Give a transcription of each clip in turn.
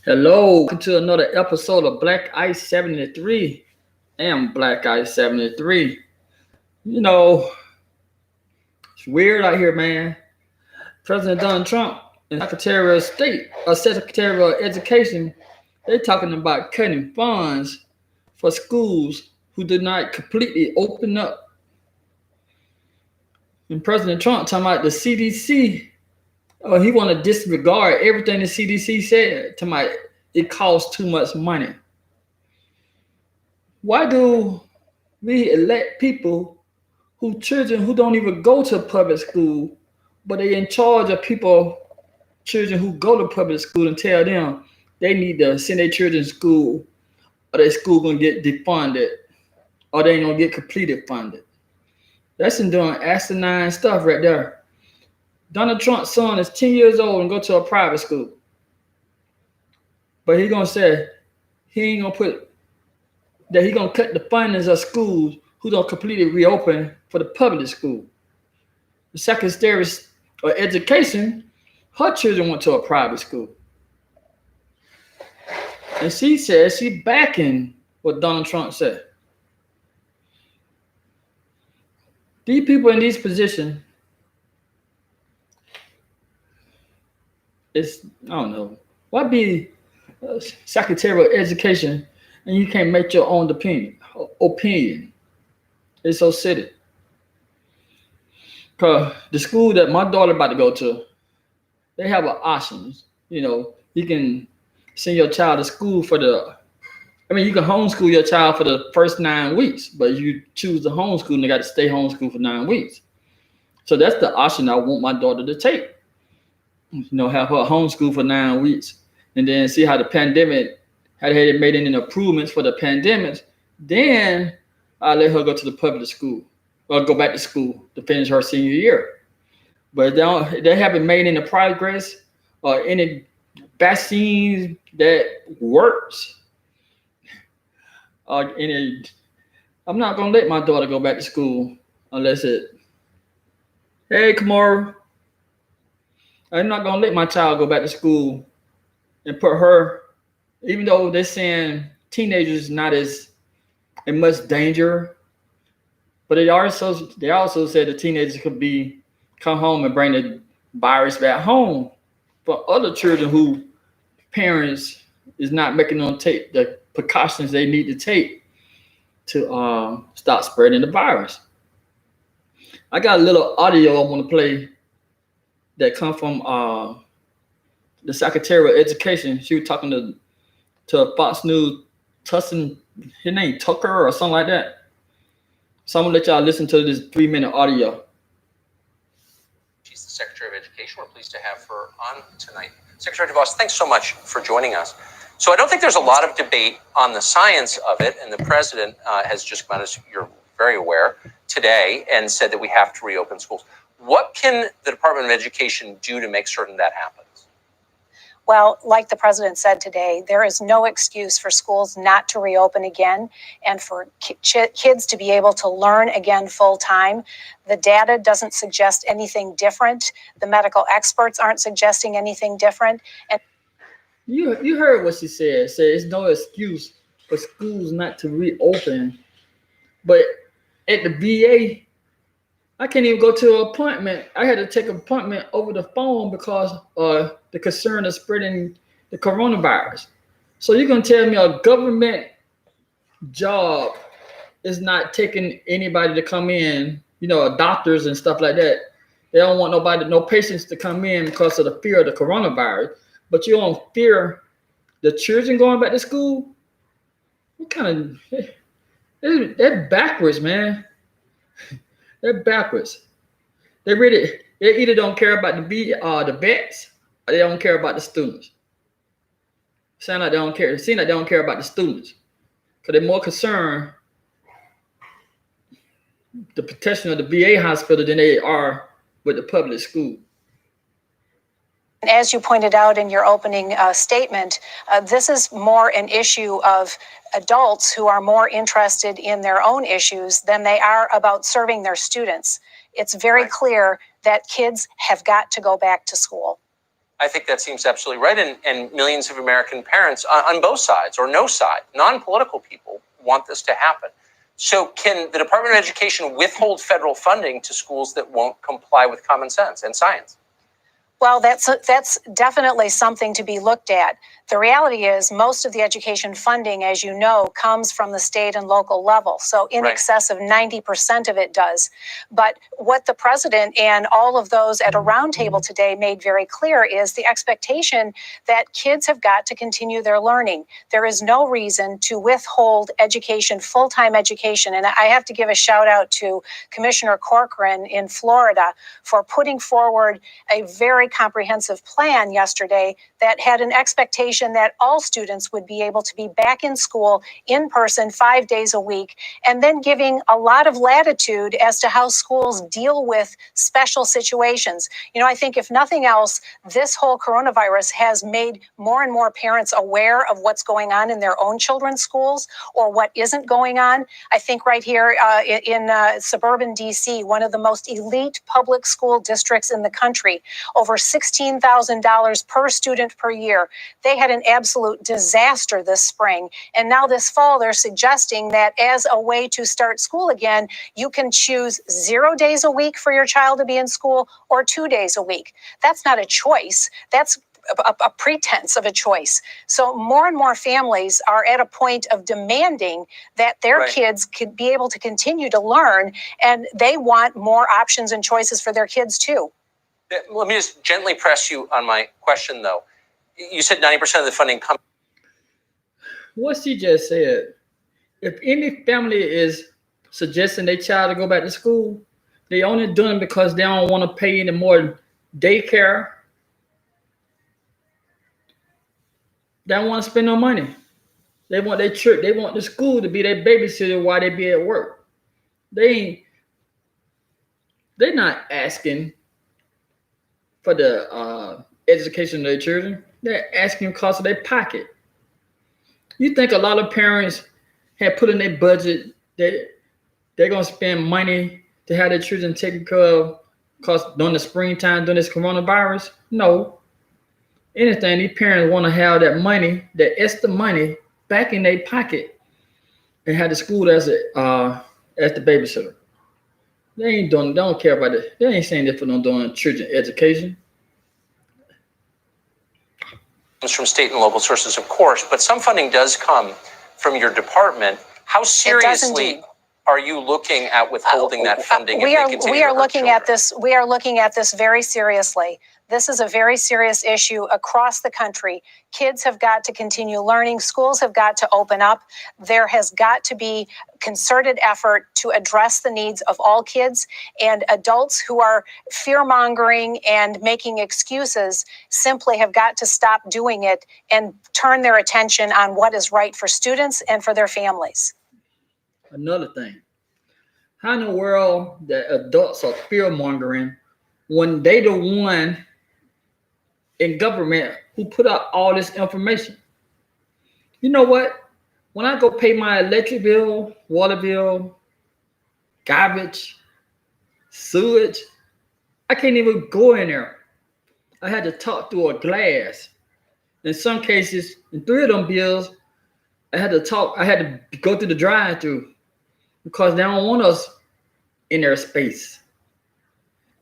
Hello, welcome to another episode of Black Ice 73. I am Black Ice 73. You know, it's weird out here, man. President Donald Trump and Secretary of State, or Secretary of Education, they're talking about cutting funds for schools who did not completely open up. And President Trump talking about the CDC, he want to disregard everything the CDC said, talking about it costs too much money. Why do we elect people who children who don't even go to public school, but they in charge of children who go to public school and tell them they need to send their children to school or their school gonna get defunded or they ain't gonna get completed funded. That's some doing asinine stuff right there. Donald Trump's son is 10 years old and go to a private school. But he gonna say he ain't gonna put that he gonna cut the fundings of schools who don't completely reopen for the public school. The Secretary of Education, her children went to a private school. And she said she backing what Donald Trump said. These people in these positions, I don't know. Why be Secretary of Education and you can't make your own opinion? It's so silly. Cause the school that my daughter about to go to, they have options. You can send your child to school you can homeschool your child for the first 9 weeks, but you choose to homeschool and they got to stay homeschooled for 9 weeks. So that's the option I want my daughter to take. Have her homeschool for 9 weeks and then see how the pandemic, how they made any improvements for the pandemic. Then I let her go to the public school or go back to school to finish her senior year. But they haven't made any progress or any vaccines that works. I'm not gonna let my daughter go back to school unless hey Kamara, I'm not gonna let my child go back to school and put her, even though they're saying teenagers not as in much danger, but they also said the teenagers could come home and bring the virus back home for other children who parents is not making them take the precautions they need to take to stop spreading the virus. I got a little audio I want to play that come from the Secretary of Education. She was talking to Fox News, Tussin, his name Tucker or something like that. So I'm gonna let y'all listen to this 3-minute audio. She's the Secretary of Education. We're pleased to have her on tonight. Secretary DeVos, thanks so much for joining us. So I don't think there's a lot of debate on the science of it, and the president has just come out, as you're very aware, today and said that we have to reopen schools. What can the Department of Education do to make certain that happens? Well, like the president said today, there is no excuse for schools not to reopen again and for kids to be able to learn again full time. The data doesn't suggest anything different. The medical experts aren't suggesting anything different. And you heard what she said. Said it's no excuse for schools not to reopen. But at the VA, I can't even go to an appointment. I had to take an appointment over the phone because the concern of spreading the coronavirus. So you're going to tell me a government job is not taking anybody to come in, doctors and stuff like that. They don't want no patients to come in because of the fear of the coronavirus. But you don't fear the children going back to school? What kind of... They're backwards, man. They're backwards. They either don't care about the vets or they don't care about the students. Seem like they don't care about the students because they're more concerned the protection of the VA hospital than they are with the public school. as you pointed out in your opening statement, this is more an issue of adults who are more interested in their own issues than they are about serving their students. It's very clear that kids have got to go back to school. I think that seems absolutely right. And millions of American parents on both sides or no side, non-political people, want this to happen. So can the Department of Education withhold federal funding to schools that won't comply with common sense and science? Well, that's definitely something to be looked at. The reality is most of the education funding, as you know, comes from the state and local level. So in Right. excess of 90% of it does. But what the president and all of those at a roundtable today made very clear is the expectation that kids have got to continue their learning. There is no reason to withhold education, full-time education. And I have to give a shout out to Commissioner Corcoran in Florida for putting forward a very comprehensive plan yesterday that had an expectation that all students would be able to be back in school in person 5 days a week, and then giving a lot of latitude as to how schools deal with special situations. You know, I think if nothing else, this whole coronavirus has made more and more parents aware of what's going on in their own children's schools or what isn't going on. I think right here in suburban DC, one of the most elite public school districts in the country, over $16,000 per student per year. They had an absolute disaster this spring. And now this fall, they're suggesting that as a way to start school again, you can choose 0 days a week for your child to be in school or 2 days a week. That's not a choice. That's a pretense of a choice. So more and more families are at a point of demanding that their Right. kids could be able to continue to learn, and they want more options and choices for their kids too. Let me just gently press you on my question, though. You said 90% of the funding comes. What she just said, if any family is suggesting their child to go back to school, they only doing it because they don't want to pay any more daycare. They don't want to spend no money. They want their church, they want the school to be their babysitter while they be at work. They're not asking for the education of their children. They're asking because of their pocket. You think a lot of parents have put in their budget that they're gonna spend money to have their children taken care of because during the springtime, during this coronavirus? No. Anything, these parents want to have that money, that extra money, back in their pocket and have the school as the babysitter. They don't care about it. They ain't saying that for no doing children education. Comes from state and local sources, of course, but some funding does come from your department. How seriously indeed. are you looking at withholding that funding? We if they are continue we to are hurt looking at children? this. We are looking at this very seriously. This is a very serious issue across the country. Kids have got to continue learning. Schools have got to open up. There has got to be concerted effort to address the needs of all kids, and adults who are fear-mongering and making excuses simply have got to stop doing it and turn their attention on what is right for students and for their families. Another thing, how in the world that adults are fear mongering when they the one in government who put out all this information? You know what? When I go pay my electric bill, water bill, garbage, sewage, I can't even go in there. I had to talk through a glass. In some cases, in 3 of them bills, I had to go through the drive-through because they don't want us in their space.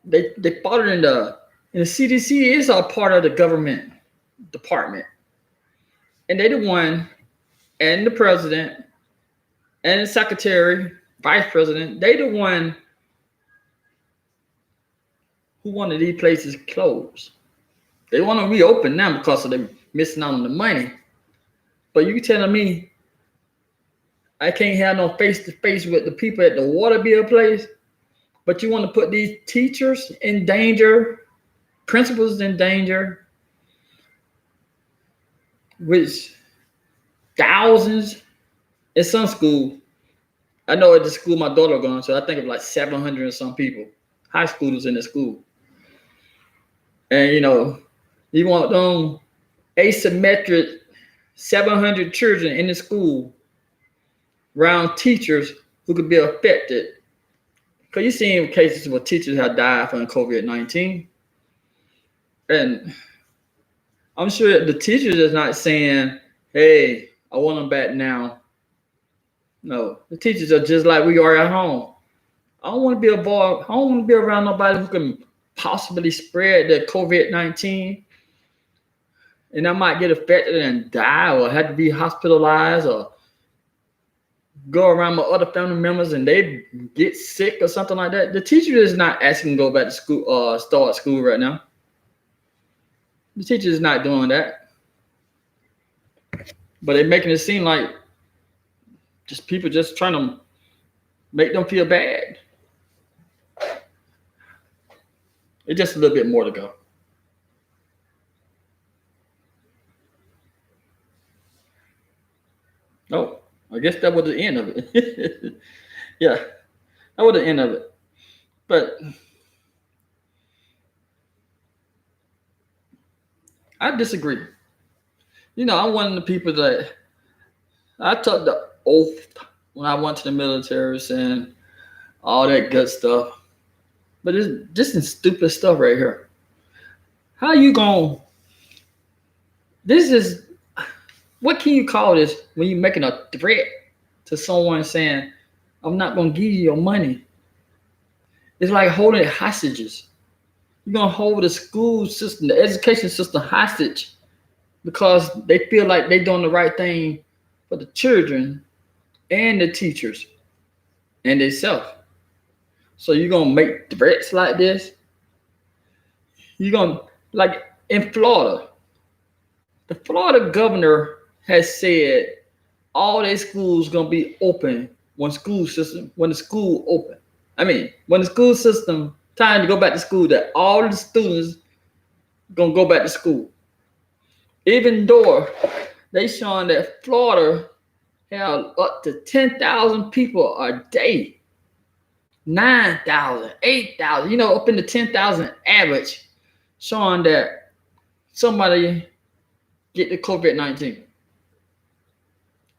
They fought it in the CDC is a part of the government department. And they the one, and the president, and the secretary, vice president, they the one who wanted these places closed. They want to reopen now because of them missing out on the money. But you telling me I can't have no face-to-face with the people at the water bill place, but you want to put these teachers in danger, principals in danger, which thousands in some school. I know at the school my daughter going to, I think of like 700 and some people, high schoolers in the school. And you want them asymmetric 700 children in the school around teachers who could be affected. Because you've seen cases where teachers have died from COVID-19. And I'm sure the teachers is not saying, "Hey, I want them back now." No, the teachers are just like we are at home. I don't want to be a boy. I don't want to be around nobody who can possibly spread the COVID-19, and I might get affected and die, or have to be hospitalized, or go around with other family members and they get sick or something like that. The teacher is not asking to go back to school, start school right now. The teacher is not doing that, but they're making it seem like just people just trying to make them feel bad. It's just a little bit more to go. Oh, I guess that was the end of it. Yeah, that was the end of it. But I disagree. I'm one of the people that I took the oath when I went to the military and all that good stuff. But it's just some stupid stuff right here. How you going? This is, what can you call this when you're making a threat to someone saying, I'm not going to give you your money? It's like holding hostages. You're going to hold the school system, the education system hostage because they feel like they're doing the right thing for the children and the teachers and themselves. So you're going to make threats like this? You're going to, like in Florida, the Florida governor has said all their schools going to be open when the school open. When the school system, time to go back to school, that all the students going to go back to school. Even though they showing that Florida have up to 10,000 people a day. 9,000, 8,000, up in the 10,000 average, showing that somebody get the COVID-19.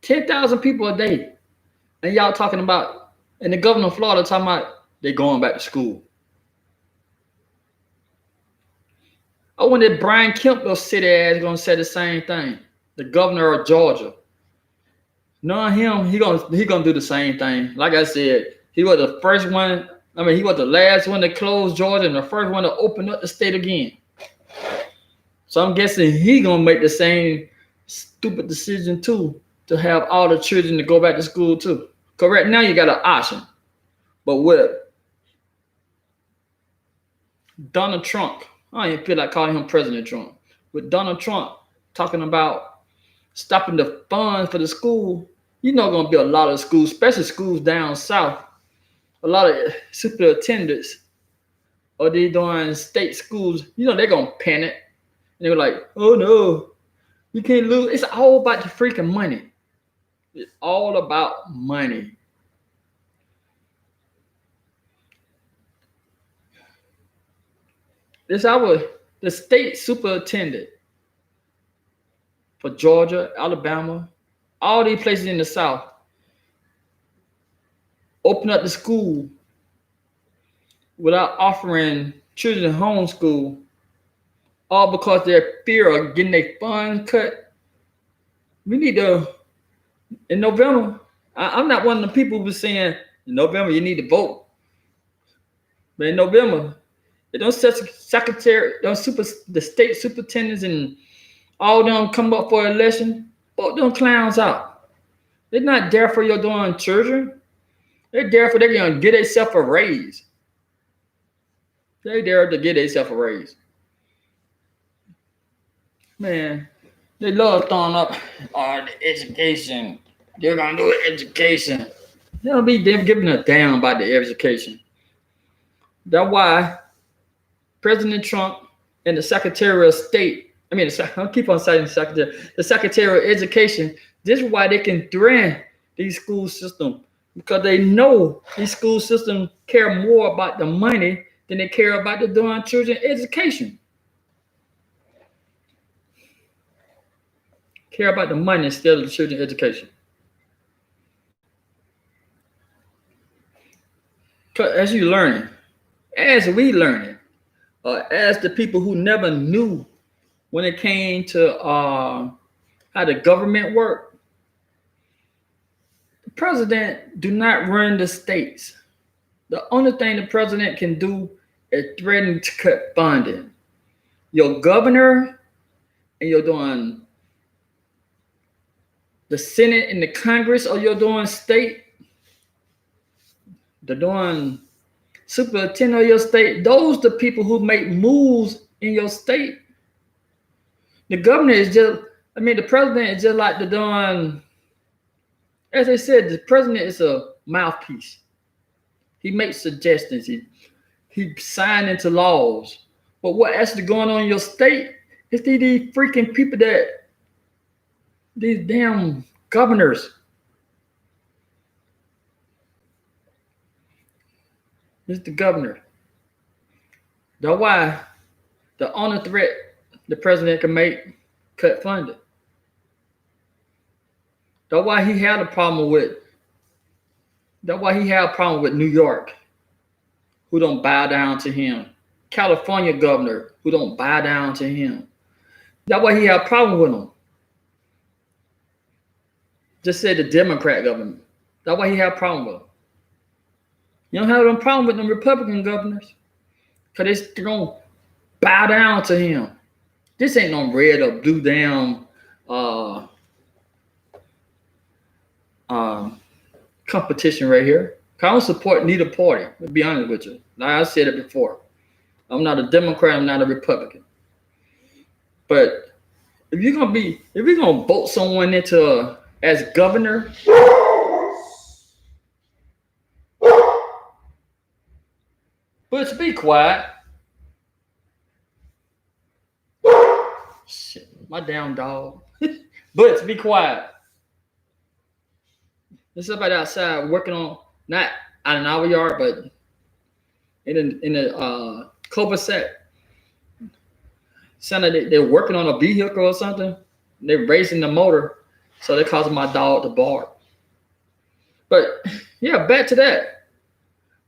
10,000 people a day. And y'all talking about, and the governor of Florida talking about they going back to school. I wonder if Brian Kemp, those city ass, gonna say the same thing. The governor of Georgia. Knowing him, he gonna do the same thing. Like I said, he was the first one. He was the last one to close Georgia and the first one to open up the state again. So I'm guessing he gonna make the same stupid decision too, to have all the children to go back to school too. Cause right now you got an option, but with Donald Trump, I don't even feel like calling him President Trump. With Donald Trump talking about stopping the funds for the school, gonna be a lot of schools, especially schools down south. A lot of superintendents or they doing state schools, they're gonna panic. And they're like, oh no, you can't lose. It's all about the freaking money. It's all about money. The state superintendent for Georgia, Alabama, all these places in the South, open up the school without offering children homeschool, all because their fear of getting their funds cut. We need to, in November, I'm not one of the people who's saying, in November, you need to vote. But in November, the state superintendents and all them come up for election, vote them clowns out. They're not there for your darn children. They're there for they're going to get themselves a raise. They're there to get themselves a raise. Man, they love throwing up the education. They're going to do education. They'll be giving a damn about the education. That's why President Trump and the Secretary of State, I keep on citing the Secretary of Education, this is why they can threaten these school systems, because they know these school systems care more about the money than they care about the darn children's education. Care about the money instead of the children's education. As you learning, as we learning, as the people who never knew when it came to how the government work, the president do not run the states. The only thing the president can do is threaten to cut funding. Your governor and you're doing the Senate and the Congress, or you're doing state, they're doing superintendent of your state. Those the people who make moves in your state. The governor is just, the president is just like the doing, as they said, the president is a mouthpiece. He makes suggestions. He signs into laws. But what actually going on in your state is these freaking people these damn governors. It's the governor. That's why the only threat the president can make, cut funding. That's why he had a problem with New York, who don't bow down to him. California governor, who don't bow down to him. That's why he had a problem with him. Just said the Democrat government. That's why he had a problem with them. You don't have a problem with them Republican governors, because they don't bow down to him. This ain't no red or blue damn competition right here. I don't support neither party, to be honest with you. Like I said it before. I'm not a Democrat, I'm not a Republican. But if you're gonna vote someone into as governor, but be quiet. Shit, my damn dog. But be quiet. There's somebody outside working on, not out in our yard, but in the cul-de-sac. Sounded like they're working on a vehicle or something. They're racing the motor, so they causing my dog to bark. But yeah, back to that.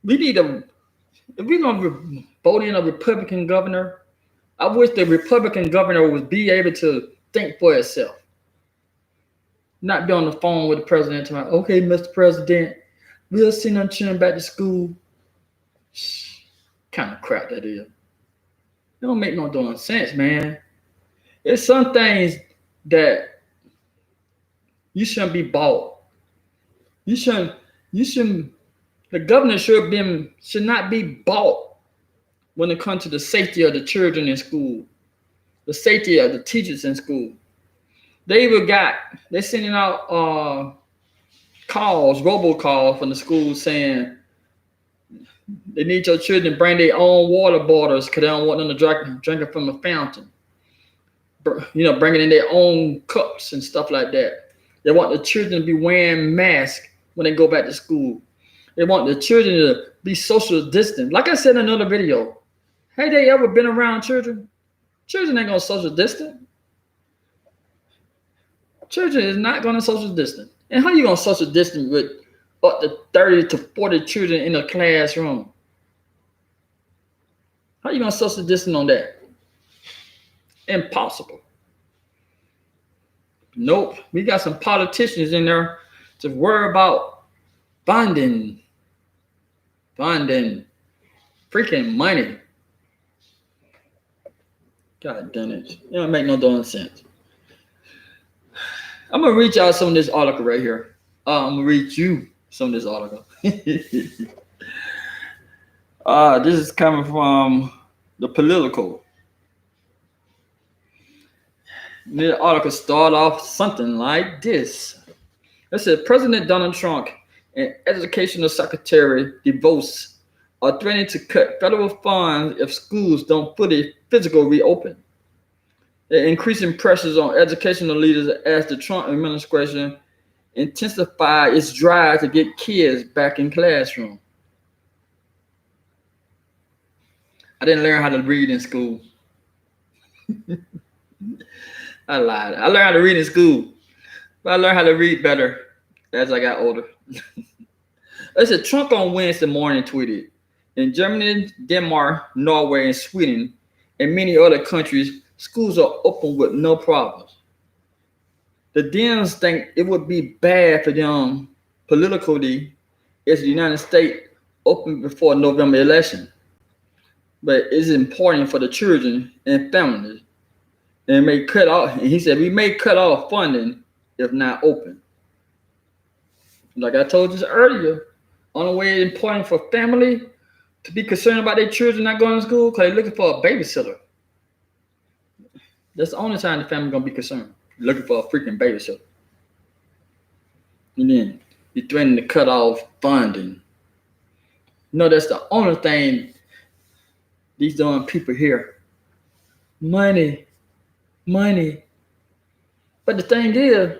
We need if we're gonna vote in a Republican governor, I wish the Republican governor would be able to think for itself. Not be on the phone with the president tomorrow. Okay, Mr. President, we'll send them children back to school. Kind of crap that is. It don't make no damn sense, man. There's some things that you shouldn't be bought. You shouldn't. The governor should not be bought when it comes to the safety of the children in school, the safety of the teachers in school. They're sending out robocalls from the school saying they need your children to bring their own water bottles because they don't want them to drink it from a fountain. Bringing in their own cups and stuff like that. They want the children to be wearing masks when they go back to school. They want the children to be social distant. Like I said in another video, have they ever been around children? Children ain't gonna social distance. Children is not gonna social distance. And how you gonna social distance with up to 30 to 40 children in a classroom? How you gonna social distance on that? Impossible. Nope. We got some politicians in there to worry about funding, freaking money. God damn it. It don't make no damn sense. I'm going to read y'all some of this article right here. I'm going to read you some of this article. This is coming from the Political. The article started off something like this. It said, President Donald Trump and Educational Secretary DeVos are threatening to cut federal funds if schools don't fully physical reopen. They're increasing pressures on educational leaders as the Trump administration intensifies its drive to get kids back in classroom. I didn't learn how to read in school. I lied. I learned how to read in school, but I learned how to read better as I got older. It said Trump on Wednesday morning tweeted, in Germany, Denmark, Norway, and Sweden, and many other countries, schools are open with no problems. The Dems think it would be bad for them politically if the United States opened before November election. But it's important for the children and families. And may cut off, and he said, we may cut off funding if not open. Like I told you earlier, only way it's important for family to be concerned about their children not going to school because they're looking for a babysitter. That's the only time the family gonna be concerned. Looking for a freaking babysitter. And then you threatening to cut off funding. No, that's the only thing these dumb people hear. Money. But the thing is,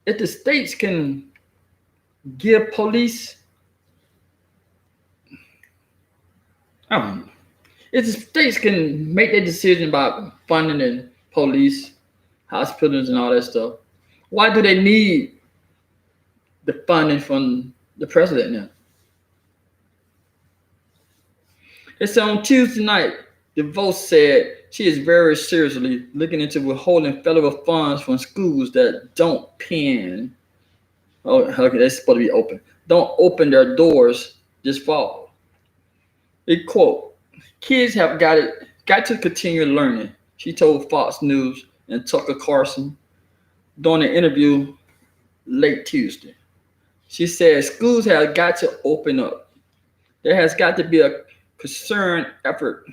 if the states can give police, I don't know. If the states can make their decision about funding and police, hospitals, and all that stuff, why do they need the funding from the president now? It's on Tuesday night, DeVos said she is very seriously looking into withholding federal funds from schools that don't they're supposed to be open, don't open their doors this fall. It quote, kids have got to continue learning, she told Fox News and Tucker Carlson during an interview late Tuesday. She said schools have got to open up. There has got to be a concerted effort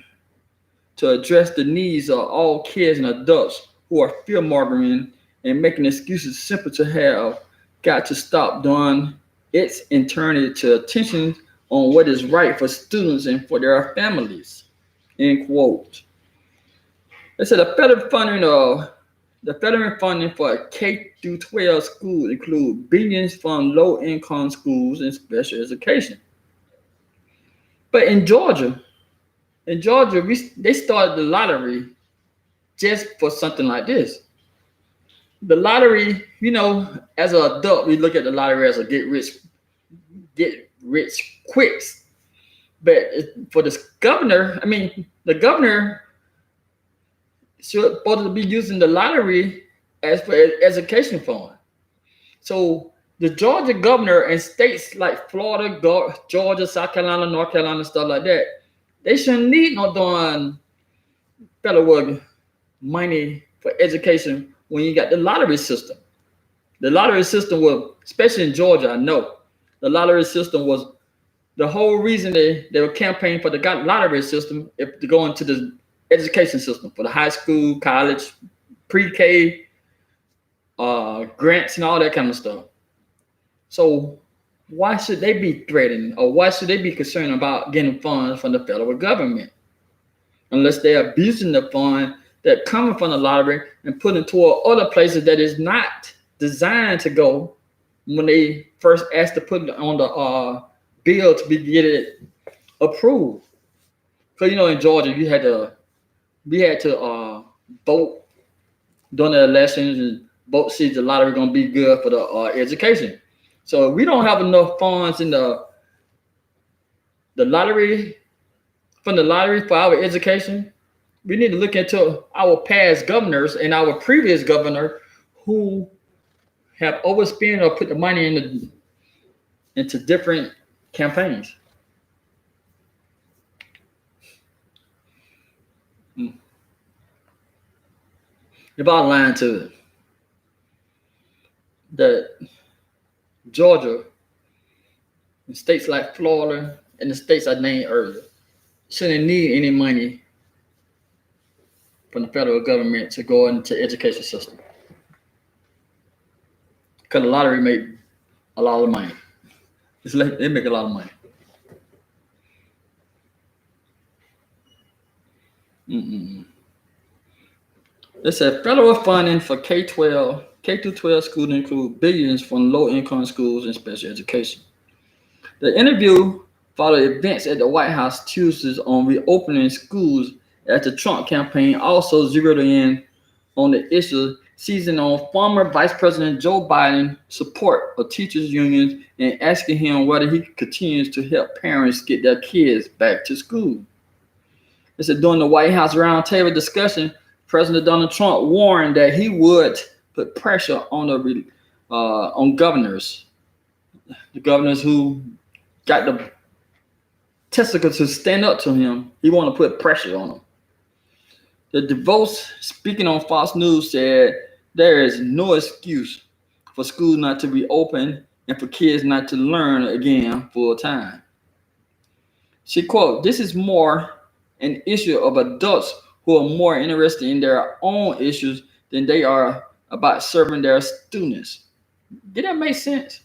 to address the needs of all kids and adults who are fear-mongering and making excuses simply to have got to stop doing its and turn it to attention on what is right for students and for their families. End quote. They said the federal funding for K-12 schools include billions from low-income schools and special education. But in Georgia, they started the lottery just for something like this. The lottery, as an adult, we look at the lottery as a get rich quick. But for this governor, the governor should supposed to be using the lottery as for education fund. So the Georgia governor and states like Florida, Georgia, South Carolina, North Carolina, stuff like that, they shouldn't need no darn federal money for education when you got the lottery system. The lottery system was, especially in Georgia, I know, the lottery system was the whole reason they were campaigning for the lottery system to go into the education system for the high school, college, pre-K, grants and all that kind of stuff. So why should they be threatened or why should they be concerned about getting funds from the federal government? Unless they're abusing the fund that coming from the lottery and putting it toward other places that is not designed to go when they first asked to put it on the bill to get it approved. Because in Georgia we had to vote during the elections and vote see if the lottery gonna be good for the education. So we don't have enough funds in the lottery for our education. We need to look into our past governors and our previous governor who have overspent or put the money into different campaigns. The bottom line to it, that Georgia and states like Florida and the states I named earlier shouldn't need any money from the federal government to go into the education system. Because the lottery make a lot of money. They make a lot of money. They said federal funding for K-12 schools include billions from low-income schools and special education. The interview followed events at the White House Tuesday on reopening schools as the Trump campaign also zeroed in on the issue, seizing on former Vice President Joe Biden's support of teachers' unions and asking him whether he continues to help parents get their kids back to school. They said during the White House roundtable discussion, President Donald Trump warned that he would put pressure on on governors, the governors who got the testicles to stand up to him. He want to put pressure on them. The DeVos, speaking on Fox News, said there is no excuse for schools not to reopen and for kids not to learn again full time. She quote, "This is more an issue of adults who are more interested in their own issues than they are about serving their students." Did that make sense?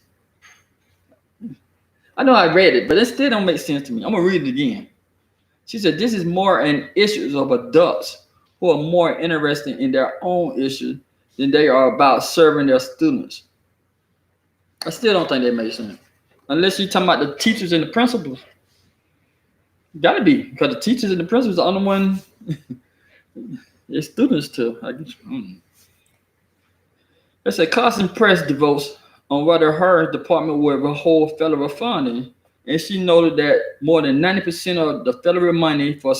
I know I read it, but it still don't make sense to me. I'm gonna read it again. She said, "This is more an issue of adults who are more interested in their own issues than they are about serving their students." I still don't think that makes sense. Unless you're talking about the teachers and the principals. Gotta be, because the teachers and the principals are the only one their students to, I guess. It's a constant press devotes on whether her department will withhold federal funding, and she noted that more than 90% of the federal money for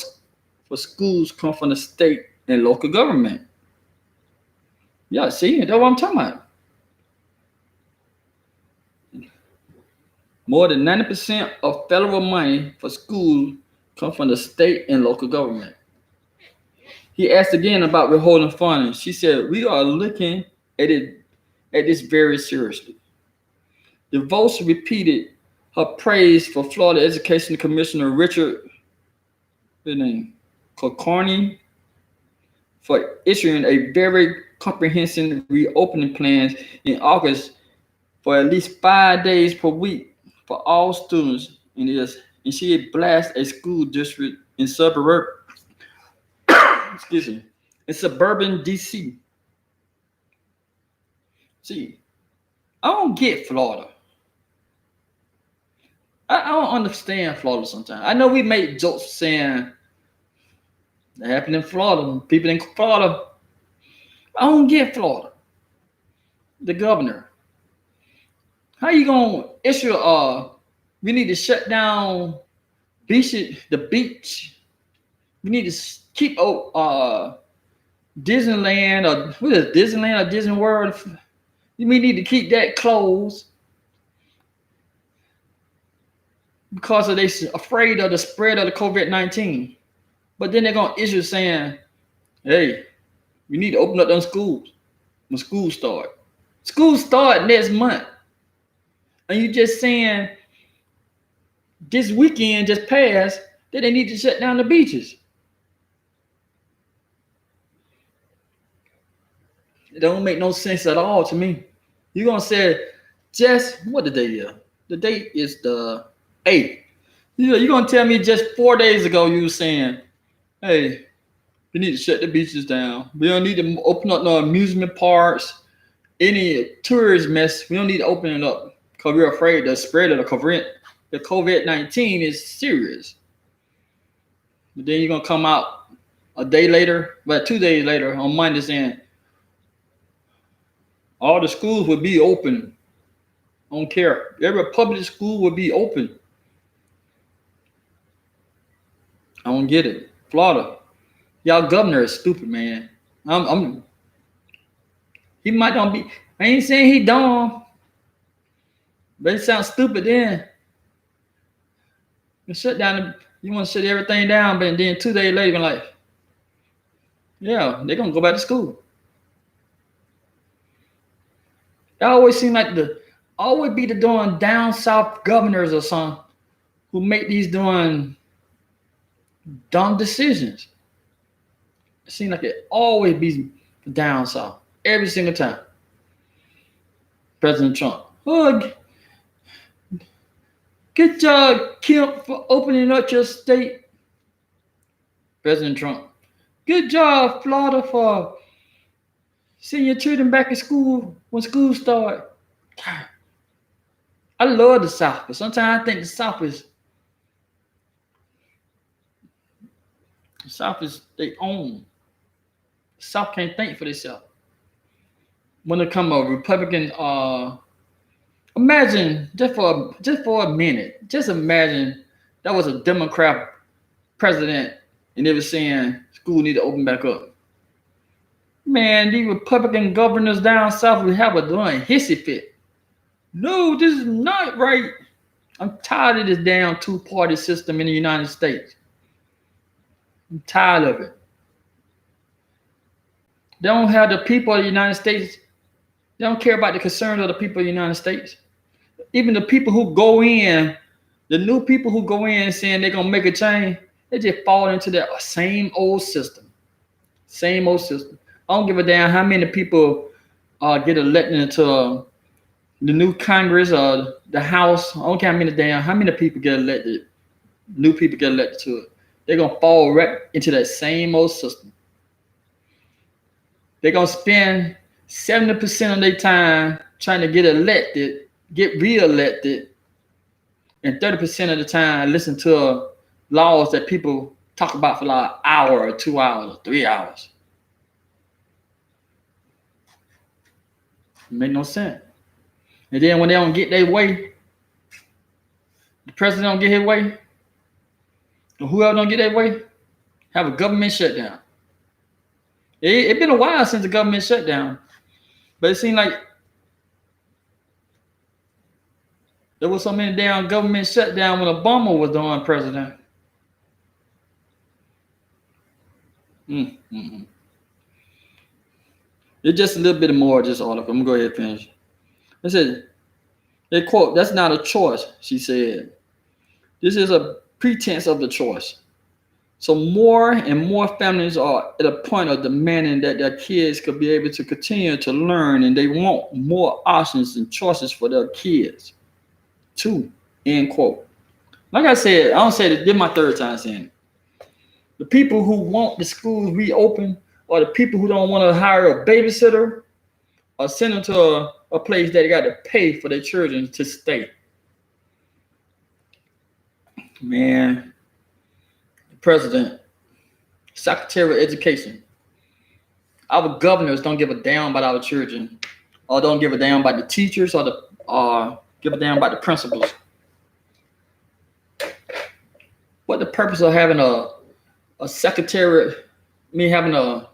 schools come from the state and local government. Yeah, see, that's what I'm talking about. More than 90% of federal money for schools come from the state and local government. He asked again about withholding funding. She said, "We are looking at this very seriously." DeVos repeated her praise for Florida Education Commissioner Richard Kulkarni for issuing a very comprehensive reopening plan in August for at least 5 days per week for all students. And she had blasted a school district in suburban DC. See, I don't get Florida. I don't understand Florida sometimes. I know we make jokes saying that happened in Florida, people in Florida. I don't get Florida. The governor. How you gonna issue we need to shut down the beach. We need to keep Disneyland or what is it, Disneyland or Disney World? We need to keep that closed because they afraid of the spread of the COVID-19. But then they're gonna issue saying, "Hey, we need to open up those schools when schools start." Schools start next month, and you just saying this weekend just passed that they need to shut down the beaches. It don't make no sense at all to me. You're gonna say just what the date is? The date is the 8th. You're gonna tell me just 4 days ago you were saying, "Hey, we need to shut the beaches down. We don't need to open up no amusement parks, any tourist mess. We don't need to open it up because we're afraid the spread of the COVID-19 is serious." But then you're gonna come out a day later, but 2 days later on Monday saying all the schools would be open. I don't care. Every public school would be open. I don't get it. Florida, y'all governor is stupid, man. He might not be. I ain't saying he dumb, but it sounds stupid. Then you shut down. You want to shut everything down, but then 2 days later, you're like, yeah, they're gonna go back to school. It always seem like always be the doing down south governors or something who make these doing dumb decisions. It seems like it always be down south every single time. President Trump, oh, good job, Kemp, for opening up your state. President Trump, good job, Florida, for sending your children back to school when school starts. I love the South, but sometimes I think the South they own. The South can't think for themselves. When it comes to Republican, imagine just for a minute, just imagine that was a Democrat president and they were saying school need to open back up. Man, these Republican governors down south we have a doing hissy fit. No, this is not right. I'm tired of this damn two-party system in the United States. I'm tired of it. They don't have the people of the United States. They don't care about the concerns of the people of the United States. Even the people who go in, the new people who go in saying they're going to make a change, they just fall into that same old system. Same old system. I don't give a damn how many people get elected into the new Congress or the House. I don't care how many people get elected. New people get elected to it. They're going to fall right into that same old system. They're going to spend 70% of their time trying to get elected, get re-elected, and 30% of the time listen to laws that people talk about for like an hour or 2 hours or 3 hours. It make no sense. And then when they don't get their way, the president don't get his way, or whoever don't get their way, have a government shutdown. It's been a while since the government shutdown, but it seemed like there was so many damn government shutdown when Obama was the president. It's just a little bit more of this article. I'm gonna go ahead and finish. It said, they quote, "That's not a choice," she said. "This is a pretense of the choice." So more and more families are at a point of demanding that their kids could be able to continue to learn, and they want more options and choices for their kids too, end quote. Like I said, I don't say this is my third time saying it. The people who want the schools reopened or the people who don't want to hire a babysitter or send them to a place that they got to pay for their children to stay. Man, the president, Secretary of Education, our governors don't give a damn about our children, or don't give a damn about the teachers, or give a damn about the principals. What the purpose of having a secretary, having a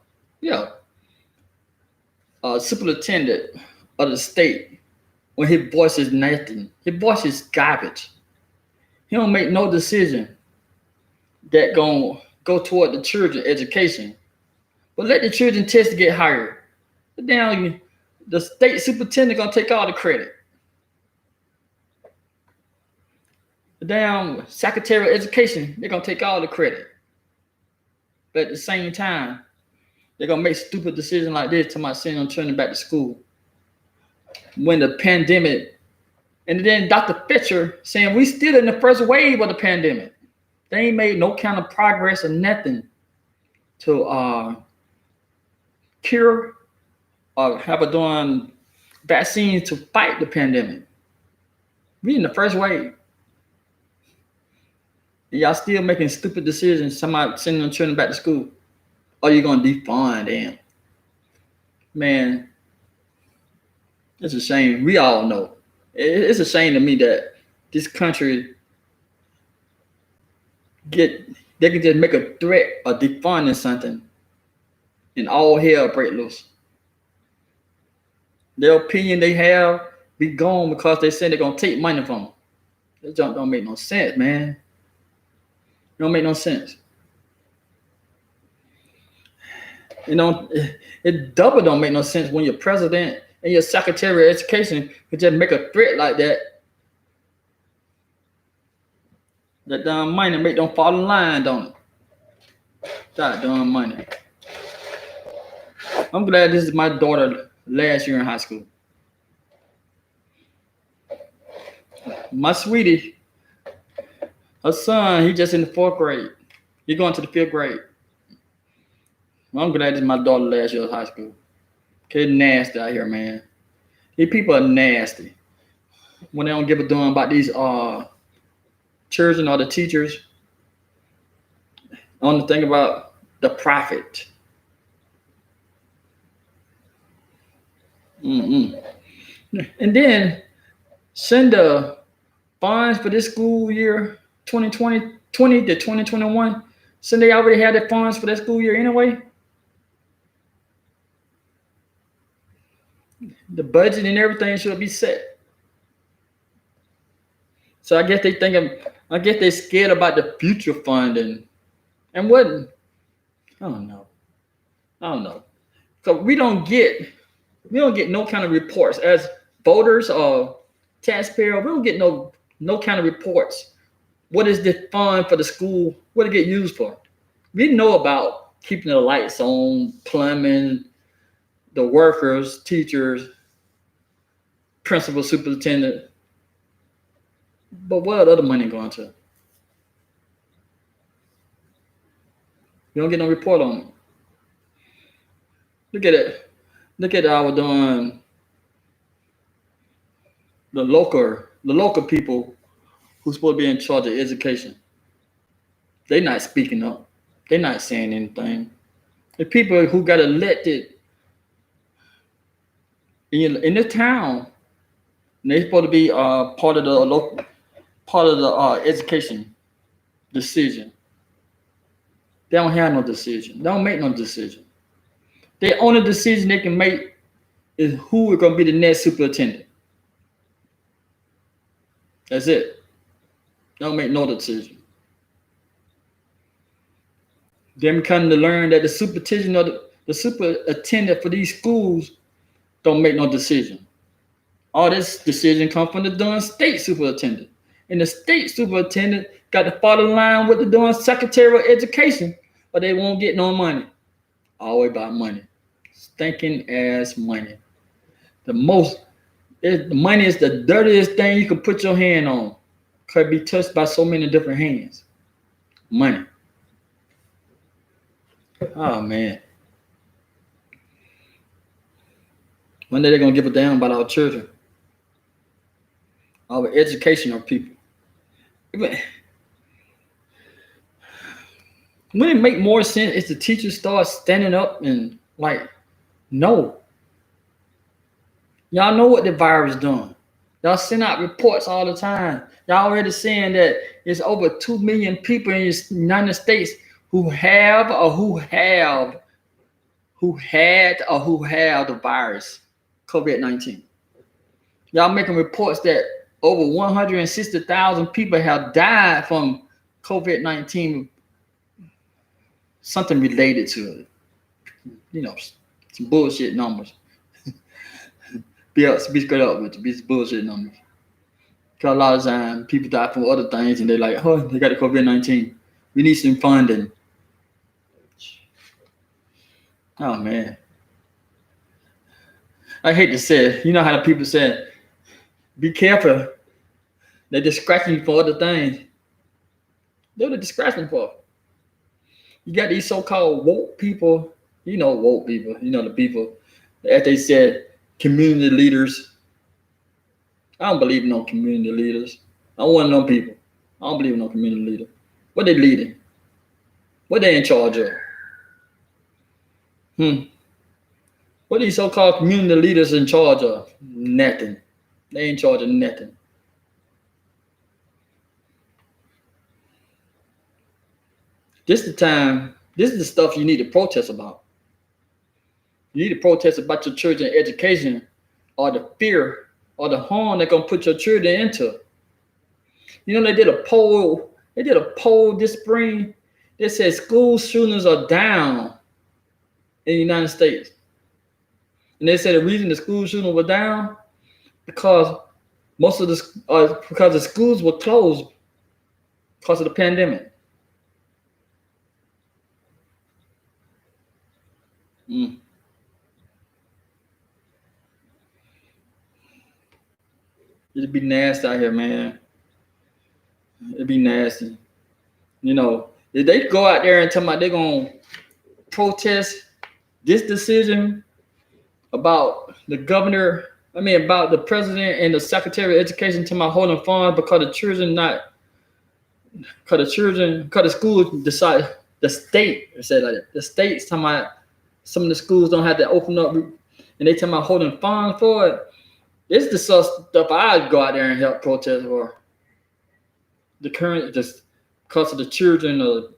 superintendent of the state when his voice is nothing? His voice is garbage. He don't make no decision that gonna go toward the children's education. But let the children test to get hired. The state superintendent gonna take all the credit. The damn Secretary of Education, they're gonna take all the credit. But at the same time, they're gonna make stupid decisions like this to my sending them turning back to school. When the pandemic, and then Dr. Fetcher saying we still in the first wave of the pandemic. They ain't made no kind of progress or nothing to cure or have a doing vaccines to fight the pandemic. We in the first wave. And y'all still making stupid decisions, somebody sending them children back to school. Or you gonna defund them. Man, it's a shame. We all know. It's a shame to me that this country they can just make a threat of defunding something and all hell break loose. Their opinion they have be gone because they say they're gonna take money from them. That junk don't make no sense, man. It don't make no sense. It double don't make no sense when your president and your Secretary of Education could just make a threat like that. That damn money make them fall in line, don't it? That damn money. I'm glad this is my daughter last year in high school. My sweetie, her son, he just in the 4th grade. He going to the 5th grade. I'm glad this is my daughter last year in high school. Okay, nasty out here, man. These people are nasty. When they don't give a damn about these children or the teachers. I want to think about the profit. And then send the funds for this school year 2020 to 2021. Since they already had the funds for that school year anyway. The budget and everything should be set. So I guess they're scared about the future funding. And what, I don't know. So we don't get no kind of reports as voters or taxpayers. We don't get no kind of reports. What is the fund for the school? What it get used for? We know about keeping the lights on, plumbing, the workers, teachers, principal, superintendent. But what other money going to? We don't get no report on it. Look at it. Look at how we're doing the local people who's supposed to be in charge of education. They're not speaking up. They're not saying anything. The people who got elected in the town, they're supposed to be part of the education decision. They don't have no decision. They don't make no decision. The only decision they can make is who is going to be the next superintendent. That's it. They don't make no decision. Them coming to learn that the superintendent for these schools don't make no decision. All this decision comes from the Durham State Superintendent. And the state superintendent got to follow the line with the Durham Secretary of Education, or they won't get no money. Always about money. Stinking ass money. The money is the dirtiest thing you can put your hand on. Could be touched by so many different hands. Money. Oh man. One day they're gonna give a damn about our children. Our educational people. Wouldn't it make more sense if the teachers start standing up and like, no. Y'all know what the virus doing. Y'all send out reports all the time. Y'all already saying that there's over 2 million people in the United States who have the virus, COVID-19. Y'all making reports that over 160,000 people have died from COVID-19, something related to it. You know, some bullshit numbers. Be straight up with these bullshit numbers. Because a lot of times people die from other things and they're like, oh, they got the COVID-19. We need some funding. Oh man. I hate to say it. You know how the people say, be careful. They're just scratching you for other things. They're just scratching for. You got these so-called woke people. You know woke people. You know the people, as they said, community leaders. I don't believe in no community leaders. I don't want no people. I don't believe in no community leader. What they leading? What they in charge of? What are these so-called community leaders in charge of? Nothing. They in charge of nothing. This is the time. This is the stuff you need to protest about. You need to protest about your children's education, or the fear or the harm they're gonna put your children into. You know, they did a poll. They did a poll this spring. They said school shootings are down in the United States. And they said the reason the school shooting was down because because the schools were closed because of the pandemic. It'd be nasty out here, man. It'd be nasty. You know, if they go out there and tell me they're gonna protest this decision about the about the president and the secretary of education to my holding funds because the schools decide, the state said like that. The state's talking about some of the schools don't have to open up and they talking about holding funds for it. This is the stuff I'd go out there and help protest for. Because of the children or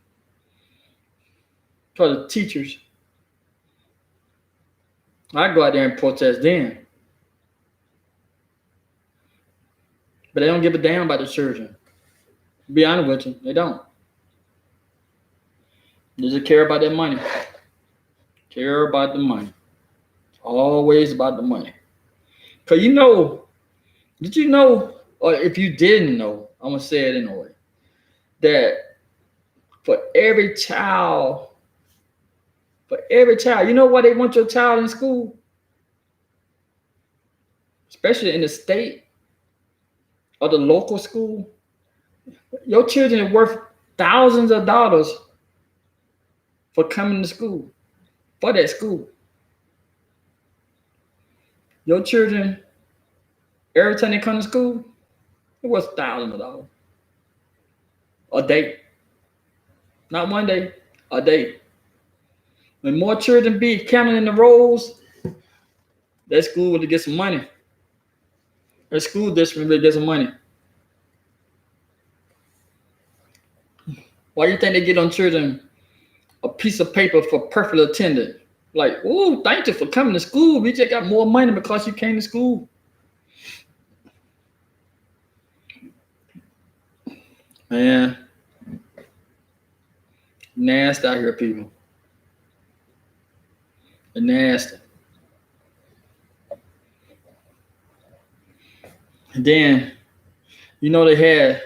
because of the teachers. I'd go out there and protest then. But they don't give a damn about the children. To be honest with you, they don't. They just care about their money. Care about the money. Always about the money. Because you know, did you know, or if you didn't know, I'm going to say it anyway, that for every child, you know why they want your child in school? Especially in the state or the local school. Your children are worth thousands of dollars for coming to school, for that school. Your children, every time they come to school, it was thousands of dollars a day. Not one day, a day. When more children be counting in the rolls, that school will get some money. That school district will get some money. Why do you think they get on children a piece of paper for perfect attendance? Like, oh, thank you for coming to school. We just got more money because you came to school. Man, nasty out here, people. They're nasty. And then, you know, they had,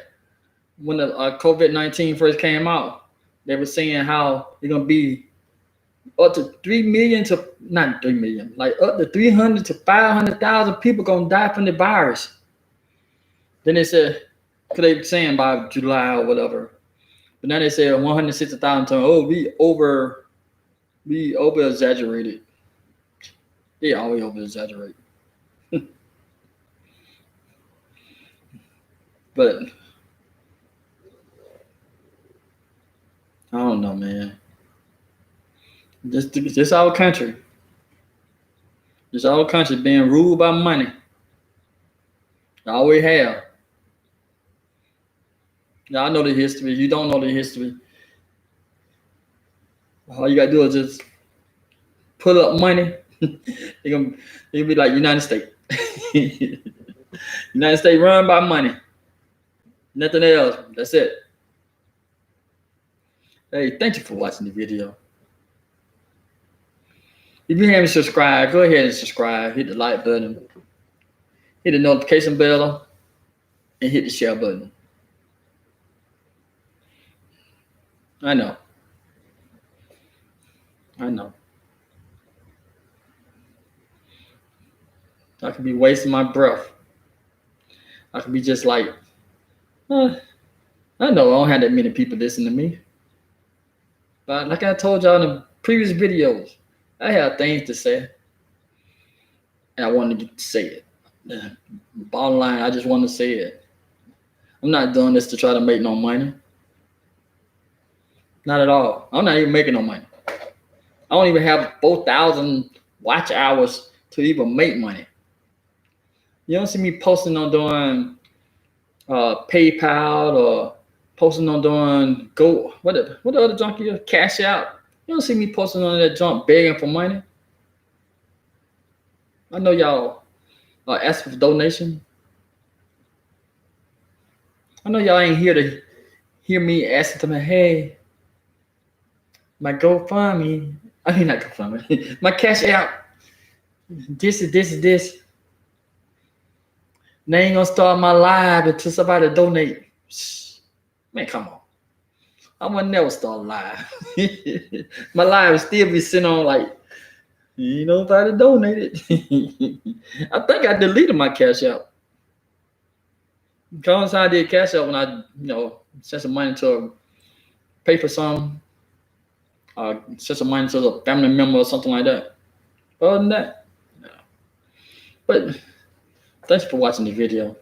when the COVID-19 first came out, they were saying how they're going to be up to 3 million to, not 3 million, like up to 300 to 500,000 people going to die from the virus. Then they said, because they were saying by July or whatever. But now they say 160,000 times. Oh, we over exaggerated. They always over exaggerate. But I don't know, man. This our country. This our country being ruled by money. Always have. Now I know the history. You don't know the history. All you gotta do is just put up money. You're gonna be like United States. United States run by money. Nothing else. That's it. Hey, thank you for watching the video. If you haven't subscribed, go ahead and subscribe. Hit the like button. Hit the notification bell. And hit the share button. I know. I could be wasting my breath. I could be just like, I know I don't have that many people listening to me. But like I told y'all in the previous videos, I have things to say. And I wanted to say it. The bottom line, I just want to say it. I'm not doing this to try to make no money. Not at all. I'm not even making no money. I don't even have 4,000 watch hours to even make money. You don't see me posting on doing PayPal or posting on doing what the other junk is? Cash Out. You don't see me posting on that junk begging for money. I know y'all are asking for donation. I know y'all ain't here to hear me asking to me, hey, my GoFundMe. I mean, not GoFundMe. My Cash Out. This is this. And I ain't gonna start my live until somebody donate. Man, come on. I would never start live. My live would still be sitting on like, you know, nobody donated. I think I deleted my Cash Out. Because I did Cash Out when I, sent some money to pay for some. Send some money to a family member or something like that. Other than that, no. But thanks for watching the video.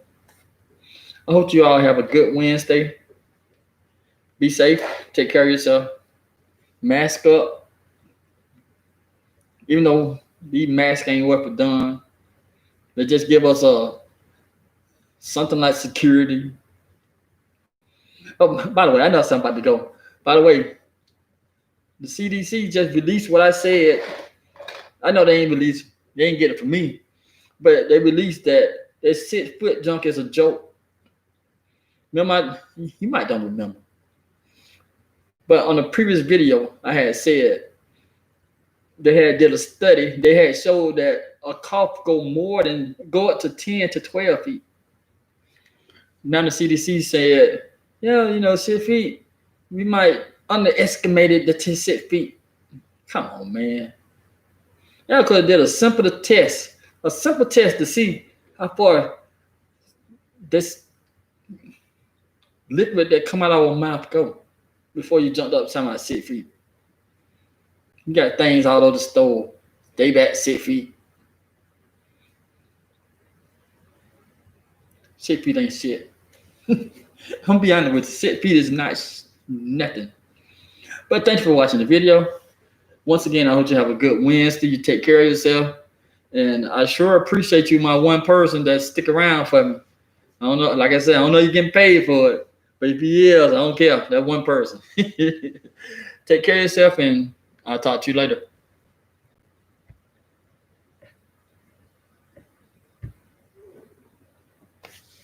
I hope you all have a good Wednesday. Be safe. Take care of yourself. Mask up. Even though these masks ain't worth a darn, they just give us something like security. Oh, by the way, I know something about to go. By the way, the CDC just released what I said. I know they ain't released, they ain't get it from me, but they released that 6 foot junk is a joke. Remember, you might don't remember. But on the previous video, I had said they had did a study. They had showed that a cough go up to 10 to 12 feet. Now the CDC said, yeah, 6 feet. We might underestimated the 6 feet. Come on, man. Yeah, could have did a simple test to see how far this liquid that come out of our mouth go before you jumped up talking about 6 feet. You got things all over the store. They back 6 feet. 6 feet ain't shit. I'm gonna be honest with you, 6 feet is not nothing. But thanks for watching the video. Once again, I hope you have a good Wednesday. You take care of yourself. And I sure appreciate you, my one person that stick around for me. I don't know, like I said, I don't know you're getting paid for it. But if he is, I don't care. That one person. Take care of yourself, and I'll talk to you later.